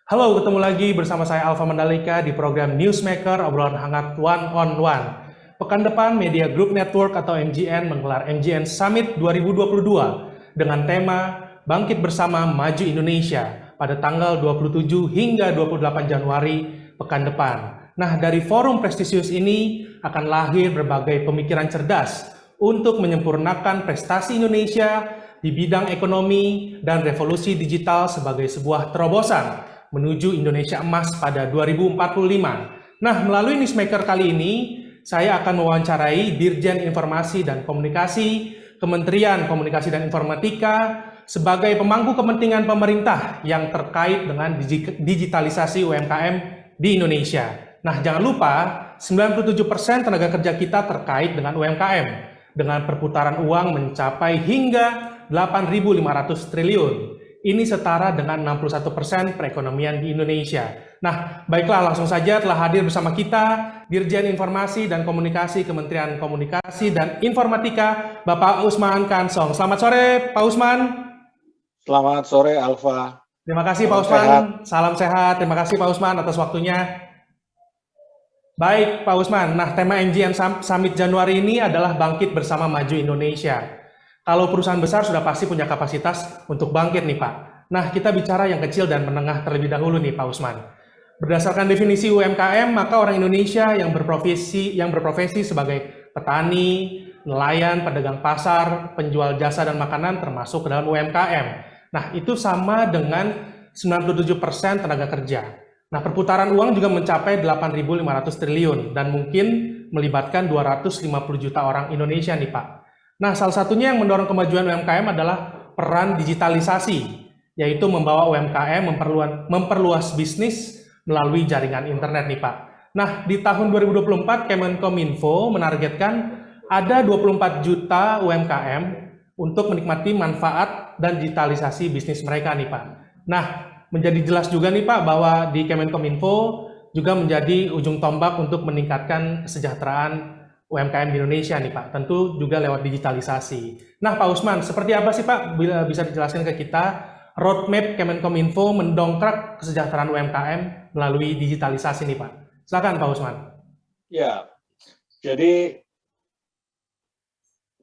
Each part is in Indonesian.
Halo, ketemu lagi bersama saya Alfa Mandalika di program Newsmaker, obrolan hangat one on one. Pekan depan, Media Group Network atau MGN menggelar MGN Summit 2022 dengan tema Bangkit Bersama Maju Indonesia pada tanggal 27 hingga 28 Januari pekan depan. Nah, dari forum prestisius ini akan lahir berbagai pemikiran cerdas untuk menyempurnakan prestasi Indonesia di bidang ekonomi dan revolusi digital sebagai sebuah terobosan menuju Indonesia Emas pada 2045. Nah, melalui Newsmaker kali ini, saya akan mewawancarai Dirjen Informasi dan Komunikasi Kementerian Komunikasi dan Informatika sebagai pemangku kepentingan pemerintah yang terkait dengan digitalisasi UMKM di Indonesia. Nah, jangan lupa 97% tenaga kerja kita terkait dengan UMKM dengan perputaran uang mencapai hingga 8.500 triliun. Ini setara dengan 61% perekonomian di Indonesia. Nah, baiklah langsung saja telah hadir bersama kita Dirjen Informasi dan Komunikasi Kementerian Komunikasi dan Informatika, Bapak Usman Kansong. Selamat sore, Pak Usman. Selamat sore, Alfa. Terima kasih, Pak Usman. Salam sehat. Terima kasih, Pak Usman, atas waktunya. Baik, Pak Usman. Nah, tema MGN Summit Januari ini adalah Bangkit Bersama Maju Indonesia. Kalau perusahaan besar sudah pasti punya kapasitas untuk bangkit nih, Pak. Nah, kita bicara yang kecil dan menengah terlebih dahulu nih, Pak Usman. Berdasarkan definisi UMKM, maka orang Indonesia yang berprofesi sebagai petani, nelayan, pedagang pasar, penjual jasa dan makanan termasuk ke dalam UMKM. Nah, itu sama dengan 97% tenaga kerja. Nah, perputaran uang juga mencapai 8.500 triliun dan mungkin melibatkan 250 juta orang Indonesia nih, Pak. Nah, salah satunya yang mendorong kemajuan UMKM adalah peran digitalisasi, yaitu membawa UMKM memperluas bisnis melalui jaringan internet nih, Pak. Nah, di tahun 2024 Kemenkominfo menargetkan ada 24 juta UMKM untuk menikmati manfaat dan digitalisasi bisnis mereka nih, Pak. Nah, menjadi jelas juga nih Pak bahwa di Kemenkominfo juga menjadi ujung tombak untuk meningkatkan kesejahteraan UMKM di Indonesia nih Pak, tentu juga lewat digitalisasi. Nah Pak Usman, seperti apa sih Pak bisa dijelaskan ke kita roadmap Kemenkominfo mendongkrak kesejahteraan UMKM melalui digitalisasi nih Pak? Silakan Pak Usman. Ya, jadi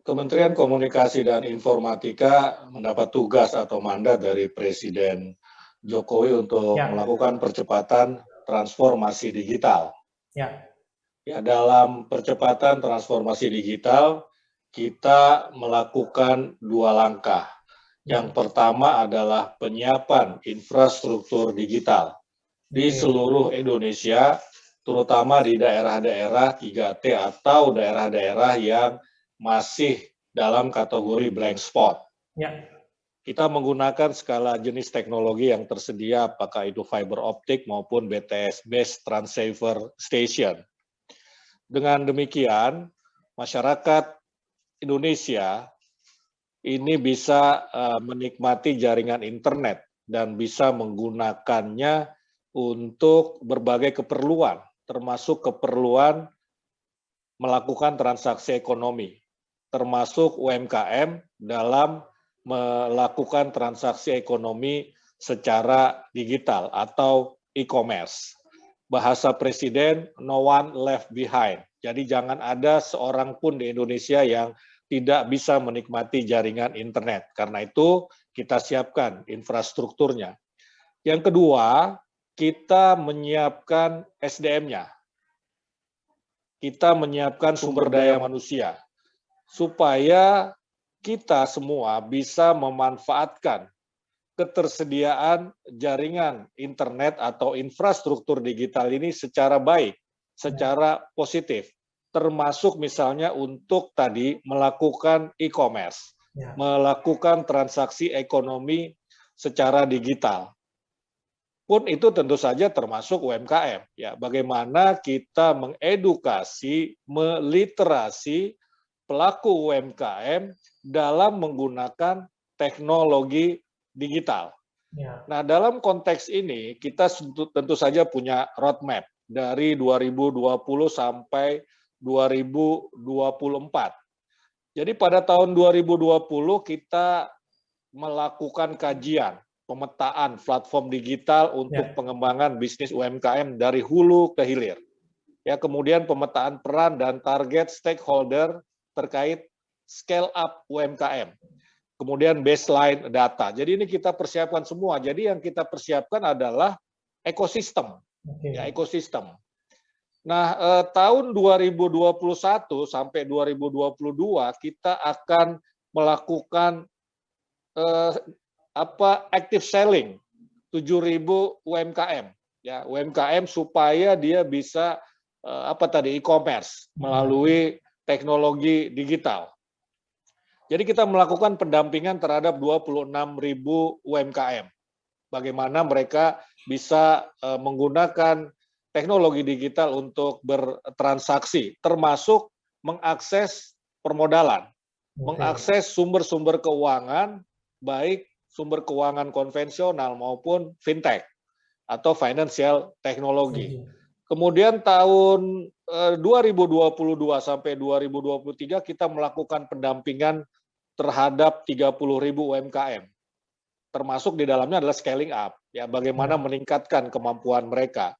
Kementerian Komunikasi dan Informatika mendapat tugas atau mandat dari Presiden Jokowi untuk melakukan percepatan transformasi digital. Ya, dalam percepatan transformasi digital, kita melakukan dua langkah. Yang pertama adalah penyiapan infrastruktur digital di seluruh Indonesia, terutama di daerah-daerah 3T atau daerah-daerah yang masih dalam kategori blank spot. Kita menggunakan skala jenis teknologi yang tersedia, apakah itu fiber optik maupun BTS, Base Transceiver Station. Dengan demikian, masyarakat Indonesia ini bisa menikmati jaringan internet dan bisa menggunakannya untuk berbagai keperluan, termasuk keperluan melakukan transaksi ekonomi, termasuk UMKM dalam melakukan transaksi ekonomi secara digital atau e-commerce. Bahasa Presiden, no one left behind. Jadi jangan ada seorang pun di Indonesia yang tidak bisa menikmati jaringan internet. Karena itu kita siapkan infrastrukturnya. Yang kedua, kita menyiapkan SDM-nya. Kita menyiapkan sumber daya manusia. Supaya kita semua bisa memanfaatkan ketersediaan jaringan internet atau infrastruktur digital ini secara baik, secara positif, termasuk misalnya untuk tadi melakukan e-commerce, melakukan transaksi ekonomi secara digital. Pun itu tentu saja termasuk UMKM. Ya, bagaimana kita mengedukasi, meliterasi pelaku UMKM dalam menggunakan teknologi digital. Nah, dalam konteks ini kita tentu saja punya roadmap dari 2020 sampai 2024. Jadi pada tahun 2020 kita melakukan kajian pemetaan platform digital untuk pengembangan bisnis UMKM dari hulu ke hilir. Ya, kemudian pemetaan peran dan target stakeholder terkait scale up UMKM. Kemudian baseline data. Jadi ini kita persiapkan semua. Jadi yang kita persiapkan adalah ekosistem. Ya, ekosistem. Nah, tahun 2021 sampai 2022 kita akan melakukan active selling 7.000 UMKM. Ya, UMKM supaya dia bisa e-commerce melalui teknologi digital. Jadi kita melakukan pendampingan terhadap 26.000 UMKM. Bagaimana mereka bisa menggunakan teknologi digital untuk bertransaksi, termasuk mengakses permodalan, mengakses sumber-sumber keuangan, baik sumber keuangan konvensional maupun fintech atau financial technology. Kemudian tahun 2022 sampai 2023 kita melakukan pendampingan terhadap 30.000 UMKM. Termasuk di dalamnya adalah scaling up, ya bagaimana meningkatkan kemampuan mereka.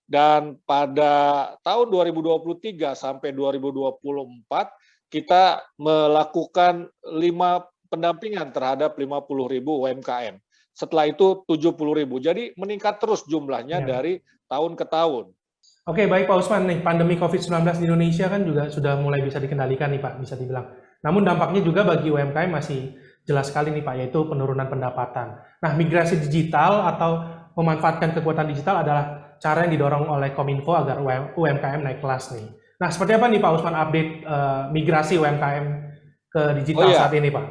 Dan pada tahun 2023 sampai 2024 kita melakukan 5 pendampingan terhadap 50.000 UMKM. Setelah itu 70.000. Jadi meningkat terus jumlahnya dari tahun ke tahun. Oke, baik Pak Usman, nih pandemi COVID-19 di Indonesia kan juga sudah mulai bisa dikendalikan nih Pak, bisa dibilang. Namun dampaknya juga bagi UMKM masih jelas sekali nih Pak, yaitu penurunan pendapatan. Nah, migrasi digital atau memanfaatkan kekuatan digital adalah cara yang didorong oleh Kominfo agar UMKM naik kelas nih. Nah, seperti apa nih Pak Usman update migrasi UMKM ke digital saat ini Pak?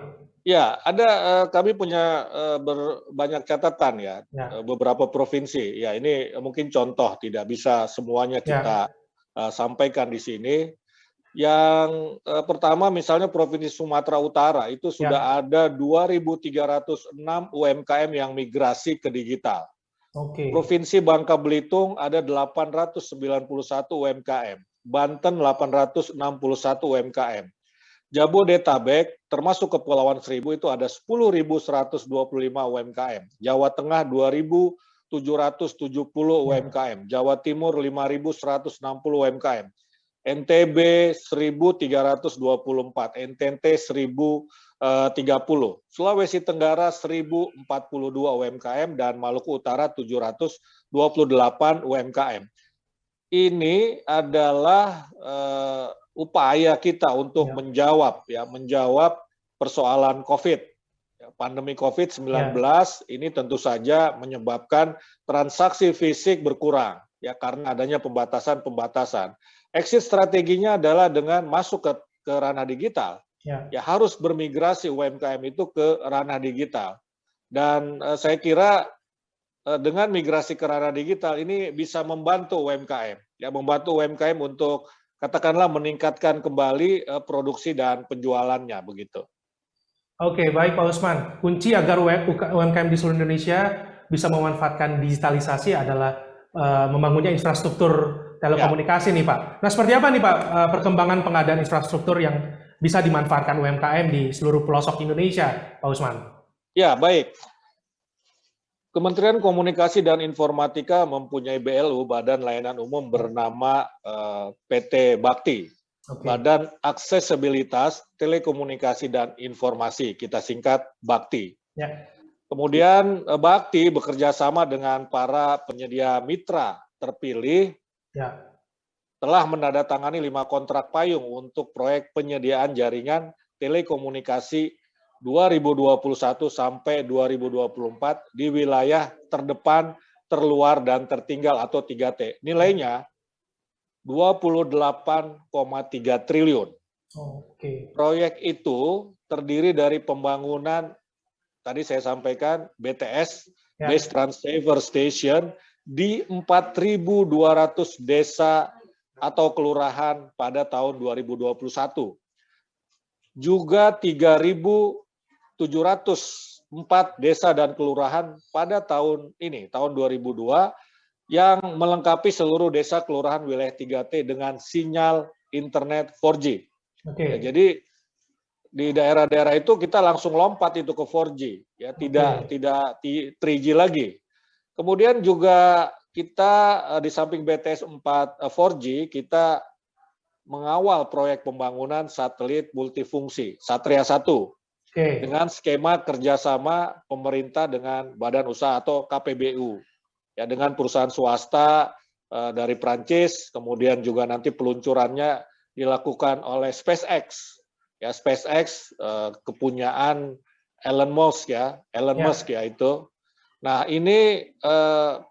Ya, kami punya banyak catatan ya, beberapa provinsi. Ya, ini mungkin contoh, tidak bisa semuanya kita sampaikan di sini. Yang pertama misalnya Provinsi Sumatera Utara itu sudah ada 2.306 UMKM yang migrasi ke digital. Provinsi Bangka Belitung ada 891 UMKM, Banten 861 UMKM. Jabodetabek termasuk Kepulauan Seribu itu ada 10.125 UMKM, Jawa Tengah 2.770 UMKM, Jawa Timur 5.160 UMKM, NTB 1.324, NTT 1.030, Sulawesi Tenggara 1.042 UMKM, dan Maluku Utara 728 UMKM. Ini adalah upaya kita untuk menjawab persoalan COVID. Pandemi COVID-19 ini tentu saja menyebabkan transaksi fisik berkurang ya karena adanya pembatasan-pembatasan. Exit strateginya adalah dengan masuk ke ranah digital. Ya harus bermigrasi UMKM itu ke ranah digital. Dan saya kira dengan migrasi ke ranah digital ini bisa membantu UMKM, ya membantu UMKM untuk katakanlah meningkatkan kembali produksi dan penjualannya begitu. Oke, baik Pak Usman. Kunci agar UMKM di seluruh Indonesia bisa memanfaatkan digitalisasi adalah membangunnya infrastruktur telekomunikasi nih Pak. Nah, seperti apa nih Pak perkembangan pengadaan infrastruktur yang bisa dimanfaatkan UMKM di seluruh pelosok Indonesia, Pak Usman? Ya, baik. Kementerian Komunikasi dan Informatika mempunyai BLU, Badan Layanan Umum bernama PT Bakti. Badan Aksesibilitas Telekomunikasi dan Informasi, kita singkat Bakti. Kemudian Bakti bekerja sama dengan para penyedia mitra terpilih, telah menandatangani 5 kontrak payung untuk proyek penyediaan jaringan telekomunikasi 2021 sampai 2024 di wilayah terdepan, terluar, dan tertinggal atau 3T. Nilainya 28,3 triliun. Proyek itu terdiri dari pembangunan, tadi saya sampaikan, BTS, Base Transceiver Station, di 4.200 desa atau kelurahan pada tahun 2021. Juga 3.704 desa dan kelurahan pada tahun ini, tahun 2002, yang melengkapi seluruh desa kelurahan wilayah 3T dengan sinyal internet 4G. Ya, jadi di daerah-daerah itu kita langsung lompat itu ke 4G, ya tidak 3G lagi. Kemudian juga kita di samping BTS 4G kita mengawal proyek pembangunan satelit multifungsi Satria 1 dengan skema kerjasama pemerintah dengan badan usaha atau KPBU, ya dengan perusahaan swasta dari Prancis, kemudian juga nanti peluncurannya dilakukan oleh SpaceX. Ya, SpaceX kepunyaan Elon Musk ya, itu. Nah, ini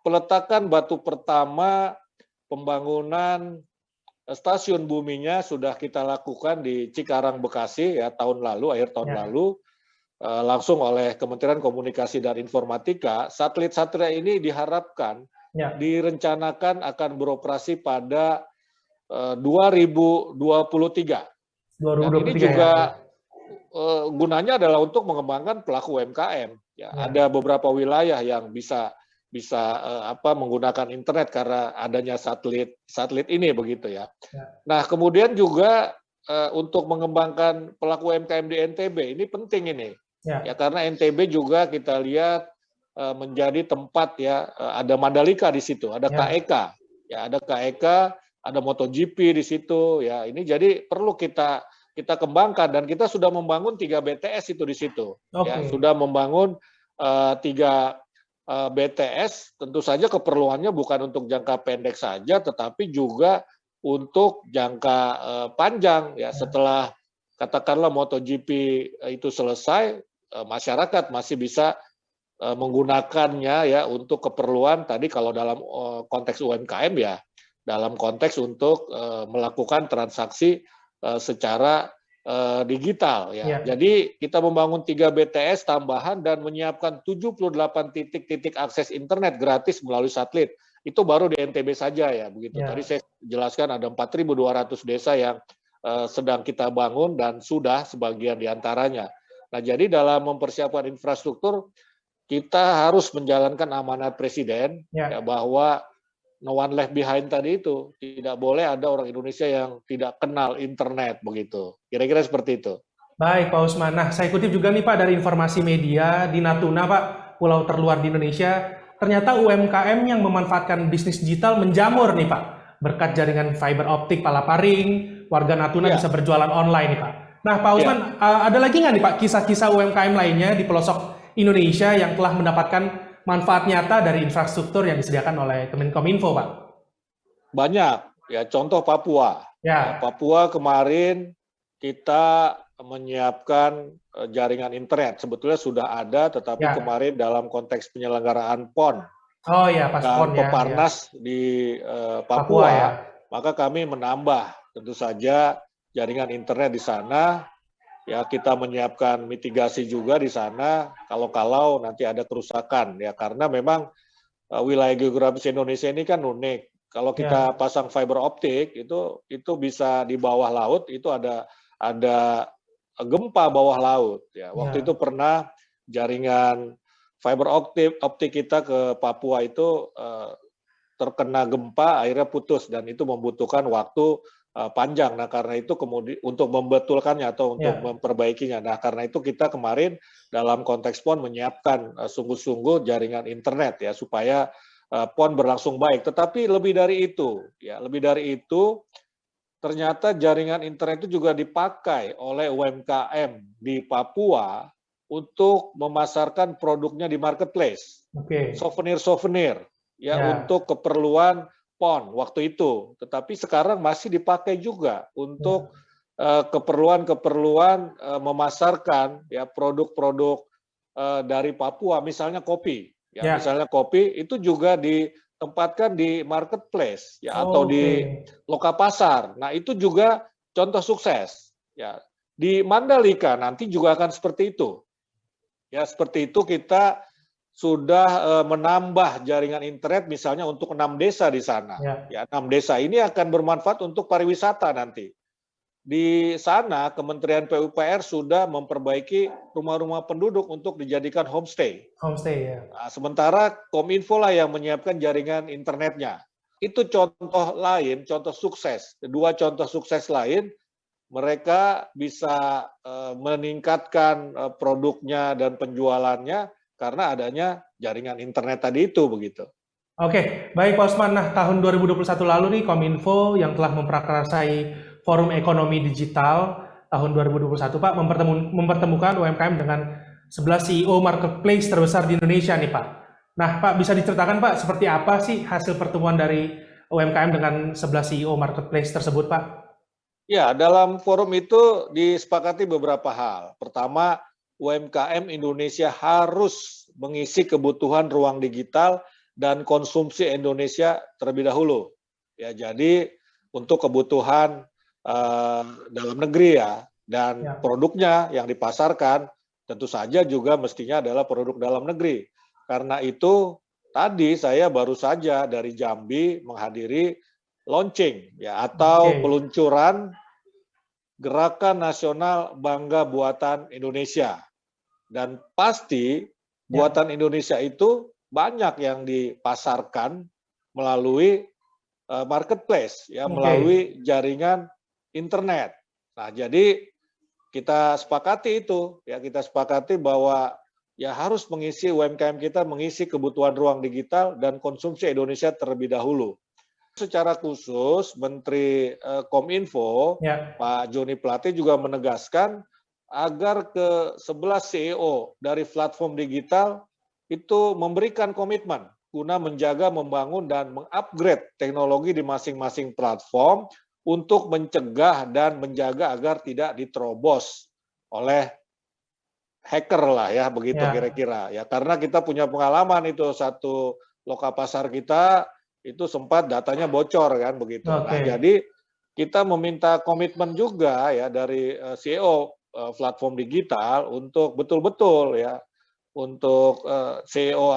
peletakan batu pertama pembangunan stasiun buminya sudah kita lakukan di Cikarang, Bekasi ya akhir tahun lalu langsung oleh Kementerian Komunikasi dan Informatika. Satelit Satria ini diharapkan direncanakan akan beroperasi pada 2023. Dan ini juga gunanya adalah untuk mengembangkan pelaku UMKM. Ya, ada beberapa wilayah yang bisa menggunakan internet karena adanya satelit ini begitu ya. Nah, kemudian juga untuk mengembangkan pelaku UMKM di NTB ini penting ini. Ya karena NTB juga kita lihat menjadi tempat ya ada Mandalika di situ, ada KEK. Ya, ada KEK, ada MotoGP di situ ya. Ini jadi perlu kita kembangkan dan kita sudah membangun 3 BTS itu di situ. Ya, sudah membangun 3 BTS, tentu saja keperluannya bukan untuk jangka pendek saja, tetapi juga untuk jangka panjang. Ya, setelah katakanlah MotoGP itu selesai, masyarakat masih bisa menggunakannya ya untuk keperluan tadi kalau dalam konteks UMKM ya, dalam konteks untuk melakukan transaksi secara digital ya. Jadi kita membangun 3 BTS tambahan dan menyiapkan 78 titik-titik akses internet gratis melalui satelit. Itu baru di NTB saja ya begitu. Tadi saya jelaskan ada 4.200 desa yang sedang kita bangun dan sudah sebagian diantaranya. Nah, jadi dalam mempersiapkan infrastruktur kita harus menjalankan amanat Presiden ya, bahwa no one left behind tadi itu, tidak boleh ada orang Indonesia yang tidak kenal internet begitu. Kira-kira seperti itu. Baik Pak Usman. Nah, saya kutip juga nih Pak dari informasi media di Natuna Pak, pulau terluar di Indonesia, ternyata UMKM yang memanfaatkan bisnis digital menjamur nih Pak. Berkat jaringan fiber optik Palaparing, warga Natuna bisa berjualan online nih Pak. Nah Pak Usman, ada lagi nggak nih Pak kisah-kisah UMKM lainnya di pelosok Indonesia yang telah mendapatkan manfaat nyata dari infrastruktur yang disediakan oleh Kemenkominfo, Pak? Banyak, ya contoh Papua. Ya, Papua kemarin kita menyiapkan jaringan internet. Sebetulnya sudah ada, tetapi kemarin dalam konteks penyelenggaraan PON dan Peparnas di Papua, maka kami menambah tentu saja jaringan internet di sana. Ya, kita menyiapkan mitigasi juga di sana kalau nanti ada kerusakan ya, karena memang wilayah geografis Indonesia ini kan unik. Kalau kita pasang fiber optik itu bisa di bawah laut itu ada gempa bawah laut ya. Waktu itu pernah jaringan fiber optik kita ke Papua itu terkena gempa, akhirnya putus dan itu membutuhkan waktu panjang. Nah, karena itu kemudian untuk membetulkannya atau untuk memperbaikinya. Nah, karena itu kita kemarin dalam konteks PON menyiapkan sungguh-sungguh jaringan internet ya supaya PON berlangsung baik. Tetapi lebih dari itu, ternyata jaringan internet itu juga dipakai oleh UMKM di Papua untuk memasarkan produknya di marketplace. Souvenir ya untuk keperluan PON waktu itu, tetapi sekarang masih dipakai juga untuk keperluan memasarkan ya produk-produk dari Papua, misalnya kopi, misalnya kopi itu juga ditempatkan di marketplace ya atau di lokapasar. Nah, itu juga contoh sukses ya. Di Mandalika nanti juga akan seperti itu. Ya, seperti itu kita sudah menambah jaringan internet misalnya untuk 6 desa di sana. Ya, 6 desa ini akan bermanfaat untuk pariwisata nanti. Di sana Kementerian PUPR sudah memperbaiki rumah-rumah penduduk untuk dijadikan homestay. Nah, sementara Kominfo lah yang menyiapkan jaringan internetnya. Itu contoh lain, contoh sukses. 2 contoh sukses lain mereka bisa meningkatkan produknya dan penjualannya karena adanya jaringan internet tadi itu begitu. Oke, baik Pak Usman. Nah, tahun 2021 lalu nih Kominfo yang telah memprakarsai Forum Ekonomi Digital tahun 2021 Pak mempertemukan UMKM dengan 11 CEO marketplace terbesar di Indonesia nih Pak. Nah, Pak bisa diceritakan Pak seperti apa sih hasil pertemuan dari UMKM dengan 11 CEO marketplace tersebut Pak? Ya, dalam forum itu disepakati beberapa hal. Pertama, UMKM Indonesia harus mengisi kebutuhan ruang digital dan konsumsi Indonesia terlebih dahulu. Ya, jadi untuk kebutuhan dalam negeri ya, dan produknya yang dipasarkan tentu saja juga mestinya adalah produk dalam negeri. Karena itu tadi saya baru saja dari Jambi menghadiri launching ya atau peluncuran Gerakan Nasional Bangga Buatan Indonesia. Dan pasti buatan Indonesia itu banyak yang dipasarkan melalui marketplace ya, melalui jaringan internet. Nah, jadi kita sepakati itu ya, kita sepakati bahwa ya harus mengisi UMKM kita mengisi kebutuhan ruang digital dan konsumsi Indonesia terlebih dahulu. Secara khusus Menteri Kominfo Pak Joni Plate juga menegaskan agar ke-11 CEO dari platform digital itu memberikan komitmen guna menjaga, membangun, dan mengupgrade teknologi di masing-masing platform untuk mencegah dan menjaga agar tidak diterobos oleh hacker lah ya, begitu kira-kira. Ya, karena kita punya pengalaman itu satu loka pasar kita itu sempat datanya bocor kan begitu. Nah, jadi kita meminta komitmen juga ya dari CEO platform digital untuk betul-betul ya untuk CEO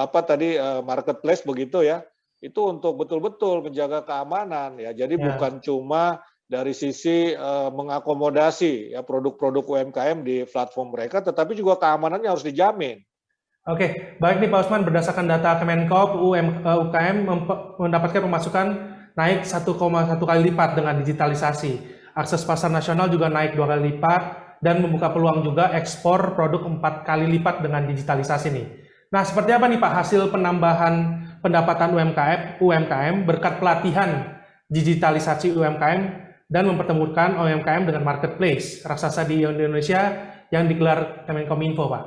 marketplace begitu ya, itu untuk betul-betul menjaga keamanan ya. Jadi bukan cuma dari sisi mengakomodasi ya produk-produk UMKM di platform mereka, tetapi juga keamanannya harus dijamin. Oke, baik nih Pak Usman, berdasarkan data Kemenkop, UMKM mendapatkan pemasukan naik 1,1 kali lipat dengan digitalisasi. Akses pasar nasional juga naik 2 kali lipat, dan membuka peluang juga ekspor produk 4 kali lipat dengan digitalisasi nih. Nah, seperti apa nih Pak hasil penambahan pendapatan UMKM berkat pelatihan digitalisasi UMKM dan mempertemukan UMKM dengan marketplace raksasa di Indonesia yang digelar Kemenkominfo Pak?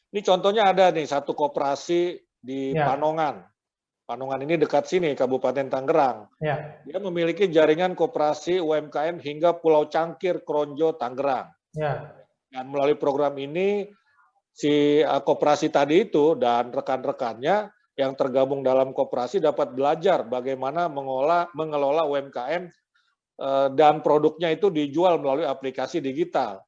Ini contohnya ada nih satu koperasi di Panongan. Panongan ini dekat sini, Kabupaten Tangerang. Dia memiliki jaringan koperasi UMKM hingga Pulau Cangkir, Kronjo, Tangerang. Dan melalui program ini, si koperasi tadi itu dan rekan-rekannya yang tergabung dalam koperasi dapat belajar bagaimana mengelola UMKM dan produknya itu dijual melalui aplikasi digital.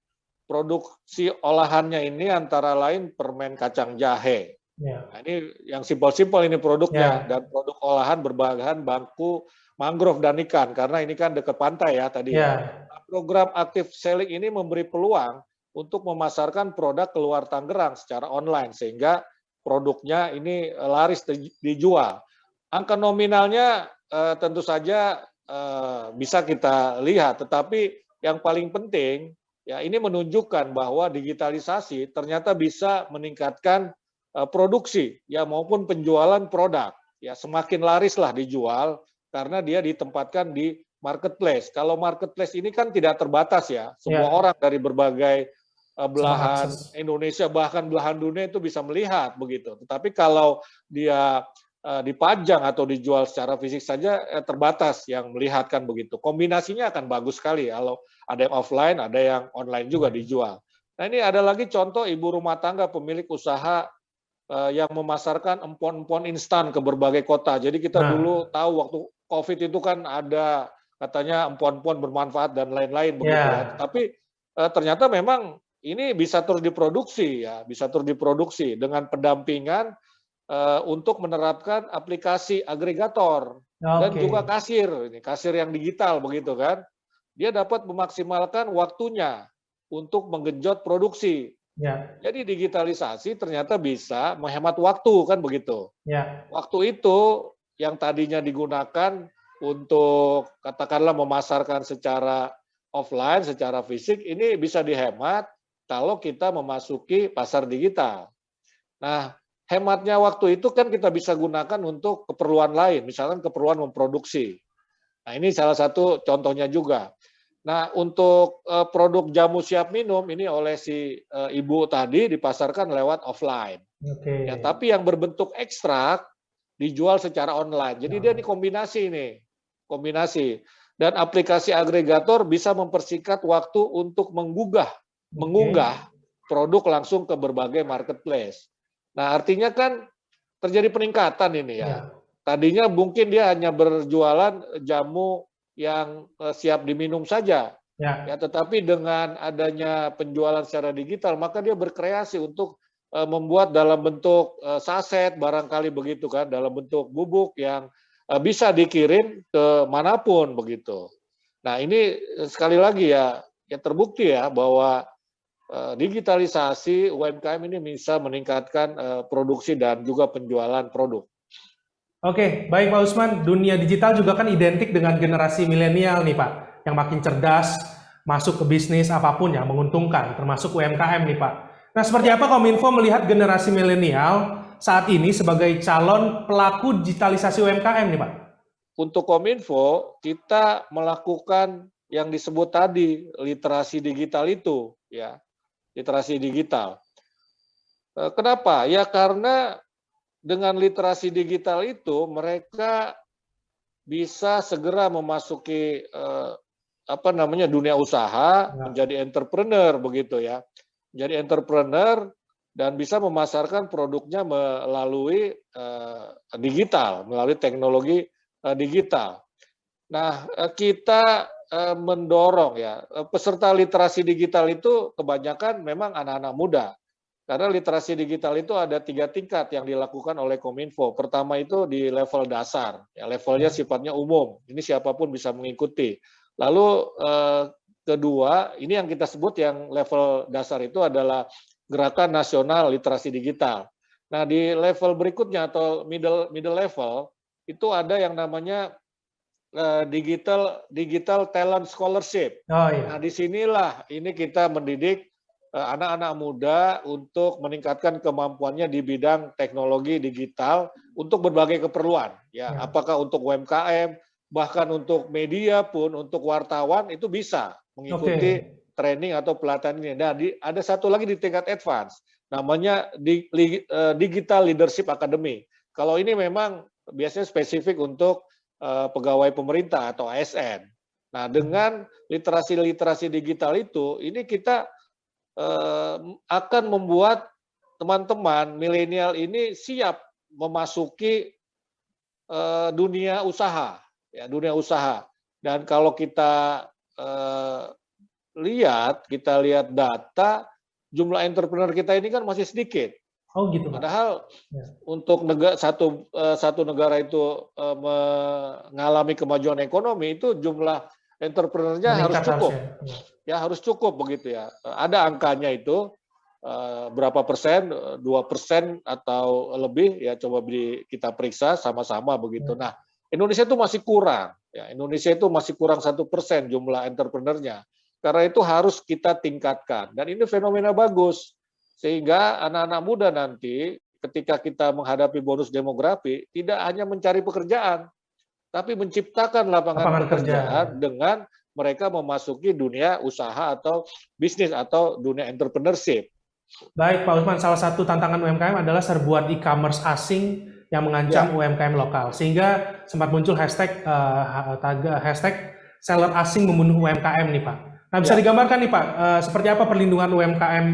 Produksi olahannya ini antara lain permen kacang jahe. Nah, ini yang simpel-simpel ini produknya, dan produk olahan berbahan bangku mangrove dan ikan, karena ini kan dekat pantai ya tadi. Program Active Selling ini memberi peluang untuk memasarkan produk keluar Tangerang secara online, sehingga produknya ini laris dijual. Angka nominalnya tentu saja bisa kita lihat, tetapi yang paling penting, ya ini menunjukkan bahwa digitalisasi ternyata bisa meningkatkan produksi ya maupun penjualan produk. Ya semakin laris lah dijual karena dia ditempatkan di marketplace. Kalau marketplace ini kan tidak terbatas ya. Semua orang dari berbagai belahan Indonesia bahkan belahan dunia itu bisa melihat begitu. Tetapi kalau dia dipajang atau dijual secara fisik saja terbatas yang melihat kan begitu. Kombinasinya akan bagus sekali kalau ada yang offline, ada yang online juga dijual. Nah, ini ada lagi contoh ibu rumah tangga pemilik usaha yang memasarkan empon-empon instan ke berbagai kota. Jadi kita dulu tahu waktu COVID itu kan ada katanya empon-empon bermanfaat dan lain-lain begitu ya. Tapi ternyata memang ini bisa terus diproduksi ya, bisa terus diproduksi dengan pendampingan untuk menerapkan aplikasi agregator dan juga kasir, ini kasir yang digital begitu kan. Dia dapat memaksimalkan waktunya untuk menggenjot produksi. Jadi digitalisasi ternyata bisa menghemat waktu kan begitu. Waktu itu yang tadinya digunakan untuk katakanlah memasarkan secara offline secara fisik ini bisa dihemat kalau kita memasuki pasar digital. Nah, hematnya waktu itu kan kita bisa gunakan untuk keperluan lain, misalkan keperluan memproduksi. Nah, ini salah satu contohnya juga. Nah, untuk produk jamu siap minum ini oleh si ibu tadi dipasarkan lewat offline. Oke. Ya, tapi yang berbentuk ekstrak dijual secara online. Jadi dia ini kombinasi nih, kombinasi. Dan aplikasi agregator bisa mempersingkat waktu untuk mengunggah produk langsung ke berbagai marketplace. Nah, artinya kan terjadi peningkatan ini ya. Tadinya mungkin dia hanya berjualan jamu yang siap diminum saja. Ya, tetapi dengan adanya penjualan secara digital, maka dia berkreasi untuk membuat dalam bentuk saset, barangkali begitu kan, dalam bentuk bubuk yang bisa dikirim ke manapun begitu. Nah, ini sekali lagi ya terbukti ya bahwa digitalisasi UMKM ini bisa meningkatkan produksi dan juga penjualan produk. Oke, baik Pak Usman, dunia digital juga kan identik dengan generasi milenial nih Pak, yang makin cerdas, masuk ke bisnis apapun yang menguntungkan, termasuk UMKM nih Pak. Nah, seperti apa Kominfo melihat generasi milenial saat ini sebagai calon pelaku digitalisasi UMKM nih Pak? Untuk Kominfo, kita melakukan yang disebut tadi, literasi digital itu, ya, literasi digital. Kenapa? Ya karena dengan literasi digital itu mereka bisa segera memasuki dunia usaha, menjadi entrepreneur begitu ya. Jadi entrepreneur dan bisa memasarkan produknya melalui digital, melalui teknologi digital. Nah, kita mendorong ya peserta literasi digital itu kebanyakan memang anak-anak muda. Karena literasi digital itu ada 3 tingkat yang dilakukan oleh Kominfo. Pertama itu di level dasar, ya levelnya sifatnya umum. Ini siapapun bisa mengikuti. Lalu kedua, ini yang kita sebut yang level dasar itu adalah Gerakan Nasional Literasi Digital. Nah, di level berikutnya atau middle level itu ada yang namanya digital talent scholarship. Nah, disinilah ini kita mendidik anak-anak muda untuk meningkatkan kemampuannya di bidang teknologi digital untuk berbagai keperluan. Ya, apakah untuk UMKM, bahkan untuk media pun, untuk wartawan itu bisa mengikuti training atau pelatihan ini. Nah, ada satu lagi di tingkat advance, namanya Digital Leadership Academy. Kalau ini memang biasanya spesifik untuk pegawai pemerintah atau ASN. Nah, dengan literasi digital itu, ini kita akan membuat teman-teman milenial ini siap memasuki dunia usaha, ya dunia usaha. Dan kalau kita lihat data, jumlah entrepreneur kita ini kan masih sedikit. Oh gitu, Pak. Padahal untuk satu negara itu mengalami kemajuan ekonomi itu jumlah entrepreneurnya harus cukup. Ya harus cukup begitu ya. Ada angkanya itu berapa persen, 2% atau lebih ya coba kita periksa sama-sama begitu. Nah, Indonesia itu masih kurang. Ya, Indonesia itu masih kurang 1% jumlah entrepreneurnya. Karena itu harus kita tingkatkan. Dan ini fenomena bagus. Sehingga anak-anak muda nanti ketika kita menghadapi bonus demografi tidak hanya mencari pekerjaan, tapi menciptakan lapangan pekerjaan dengan mereka memasuki dunia usaha atau bisnis atau dunia entrepreneurship. Baik Pak Usman, salah satu tantangan UMKM adalah serbuan e-commerce asing yang mengancam UMKM lokal. Sehingga sempat muncul hashtag seller asing membunuh UMKM nih Pak. Nah bisa digambarkan nih Pak, seperti apa perlindungan UMKM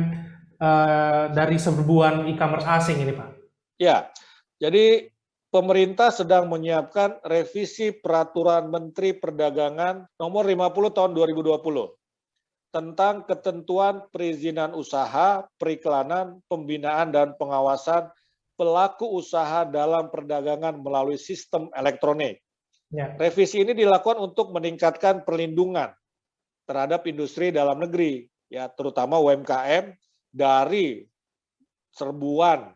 dari serbuan e-commerce asing ini Pak? Ya, jadi pemerintah sedang menyiapkan revisi Peraturan Menteri Perdagangan Nomor 50 Tahun 2020 tentang ketentuan perizinan usaha, periklanan, pembinaan, dan pengawasan pelaku usaha dalam perdagangan melalui sistem elektronik. Revisi ini dilakukan untuk meningkatkan perlindungan terhadap industri dalam negeri, ya terutama UMKM dari serbuan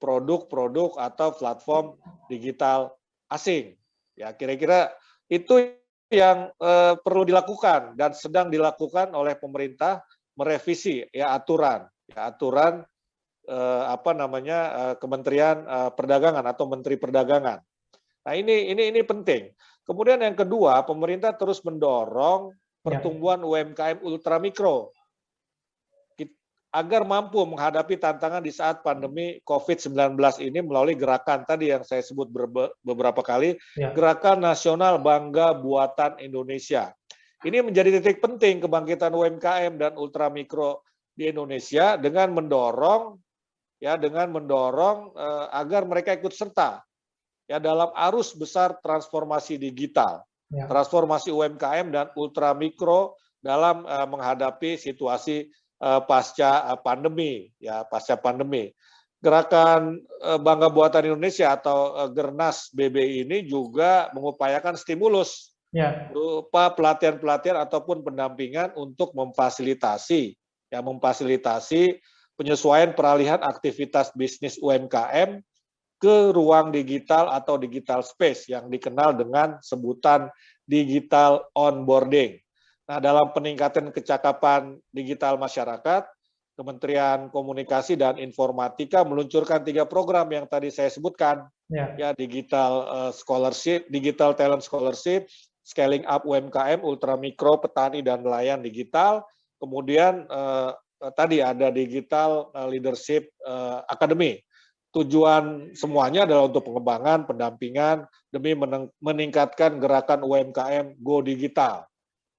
produk-produk atau platform digital asing. Ya, kira-kira itu yang perlu dilakukan dan sedang dilakukan oleh pemerintah, merevisi aturan Kementerian Perdagangan atau Menteri Perdagangan. Nah, ini penting. Kemudian yang kedua, pemerintah terus mendorong pertumbuhan UMKM ultramikro agar mampu menghadapi tantangan di saat pandemi COVID-19 ini melalui gerakan tadi yang saya sebut beberapa kali, Gerakan Nasional Bangga Buatan Indonesia. Ini menjadi titik penting kebangkitan UMKM dan ultramikro di Indonesia dengan mendorong agar mereka ikut serta dalam arus besar transformasi digital, transformasi UMKM dan ultramikro dalam menghadapi situasi pasca pandemi. Gerakan Bangga Buatan Indonesia atau Gernas BBI ini juga mengupayakan stimulus berupa pelatihan-pelatihan ataupun pendampingan untuk memfasilitasi penyesuaian peralihan aktivitas bisnis UMKM ke ruang digital atau digital space yang dikenal dengan sebutan digital onboarding. Nah, dalam peningkatan kecakapan digital masyarakat, Kementerian Komunikasi dan Informatika meluncurkan 3 program yang tadi saya sebutkan, digital scholarship, digital talent scholarship, scaling up UMKM, ultramikro, petani dan nelayan digital, kemudian tadi ada digital leadership academy. Tujuan semuanya adalah untuk pengembangan, pendampingan demi meningkatkan gerakan UMKM Go Digital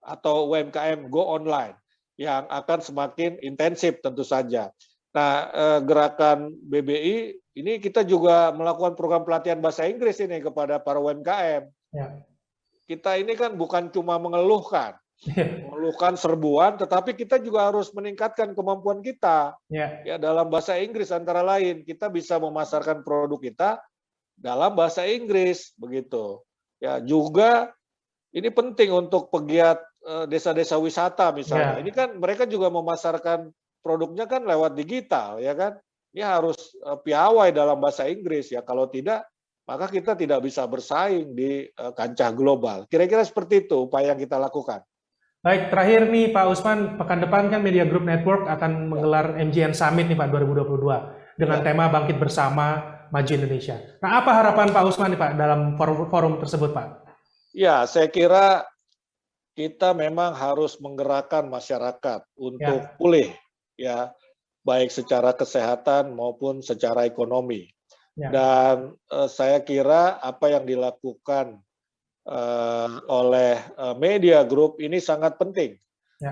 atau UMKM Go Online yang akan semakin intensif tentu saja. Nah, gerakan BBI ini kita juga melakukan program pelatihan bahasa Inggris ini kepada para UMKM. Kita ini kan bukan cuma mengeluhkan serbuan, tetapi kita juga harus meningkatkan kemampuan kita dalam bahasa Inggris antara lain. Kita bisa memasarkan produk kita dalam bahasa Inggris begitu. Juga ini penting untuk pegiat desa-desa wisata misalnya. Ini kan mereka juga memasarkan produknya kan lewat digital, ya kan? Ini harus piawai dalam bahasa Inggris ya. Kalau tidak, maka kita tidak bisa bersaing di kancah global. Kira-kira seperti itu upaya yang kita lakukan. Baik, terakhir nih Pak Usman, pekan depan kan Media Group Network akan menggelar MGN Summit nih Pak 2022 dengan tema Bangkit Bersama Maju Indonesia. Nah, apa harapan Pak Usman nih Pak dalam forum tersebut Pak? Ya, saya kira kita memang harus menggerakkan masyarakat untuk pulih baik secara kesehatan maupun secara ekonomi. Dan saya kira apa yang dilakukan oleh Media Group ini sangat penting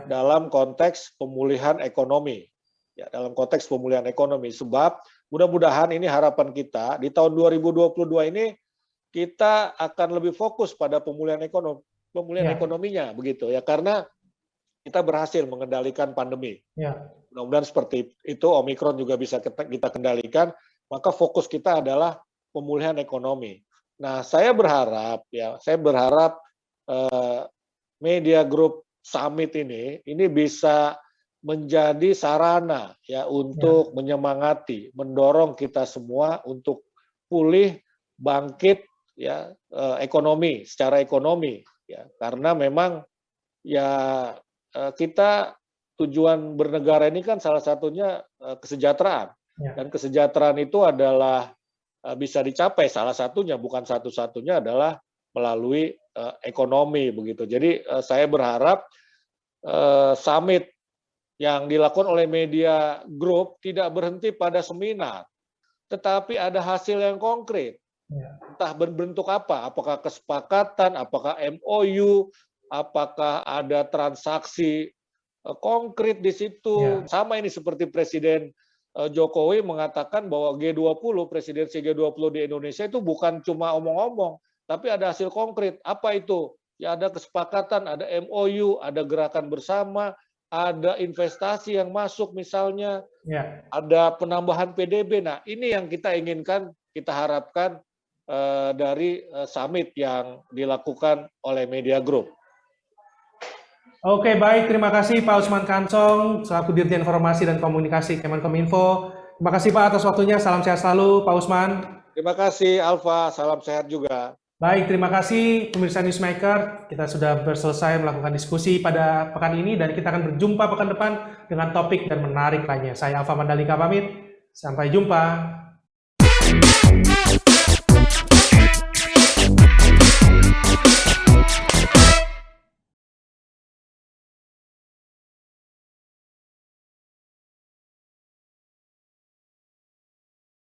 dalam konteks pemulihan ekonomi. Dalam konteks pemulihan ekonomi, sebab mudah-mudahan ini harapan kita di tahun 2022 ini kita akan lebih fokus pada pemulihan ekonominya begitu ya, karena kita berhasil mengendalikan pandemi. Mudah-mudahan seperti itu, Omikron juga bisa kita kendalikan, maka fokus kita adalah pemulihan ekonomi. Nah, saya berharap Media Group Summit ini bisa menjadi sarana untuk menyemangati, mendorong kita semua untuk pulih, bangkit ekonomi, secara ekonomi karena memang kita tujuan bernegara ini kan salah satunya kesejahteraan. Dan kesejahteraan itu adalah bisa dicapai, salah satunya bukan satu-satunya adalah melalui ekonomi begitu. Jadi saya berharap summit yang dilakukan oleh Media Group tidak berhenti pada seminar, tetapi ada hasil yang konkret. Entah berbentuk apa, apakah kesepakatan, apakah MOU, apakah ada transaksi konkret di situ. Sama ini seperti Presiden Jokowi mengatakan bahwa G20, presidensi G20 di Indonesia itu bukan cuma omong-omong, tapi ada hasil konkret. Apa itu? Ya ada kesepakatan, ada MOU, ada gerakan bersama, ada investasi yang masuk misalnya, ada penambahan PDB. Nah, ini yang kita inginkan, kita harapkan dari summit yang dilakukan oleh Media Group. Oke, baik. Terima kasih Pak Usman Kansong, selaku Dirjen Informasi dan Komunikasi Kemenkominfo. Terima kasih Pak atas waktunya. Salam sehat selalu, Pak Usman. Terima kasih, Alfa. Salam sehat juga. Baik, terima kasih pemirsa Newsmaker. Kita sudah selesai melakukan diskusi pada pekan ini dan kita akan berjumpa pekan depan dengan topik dan menarik lainnya. Saya Alfa Mandalika pamit. Sampai jumpa.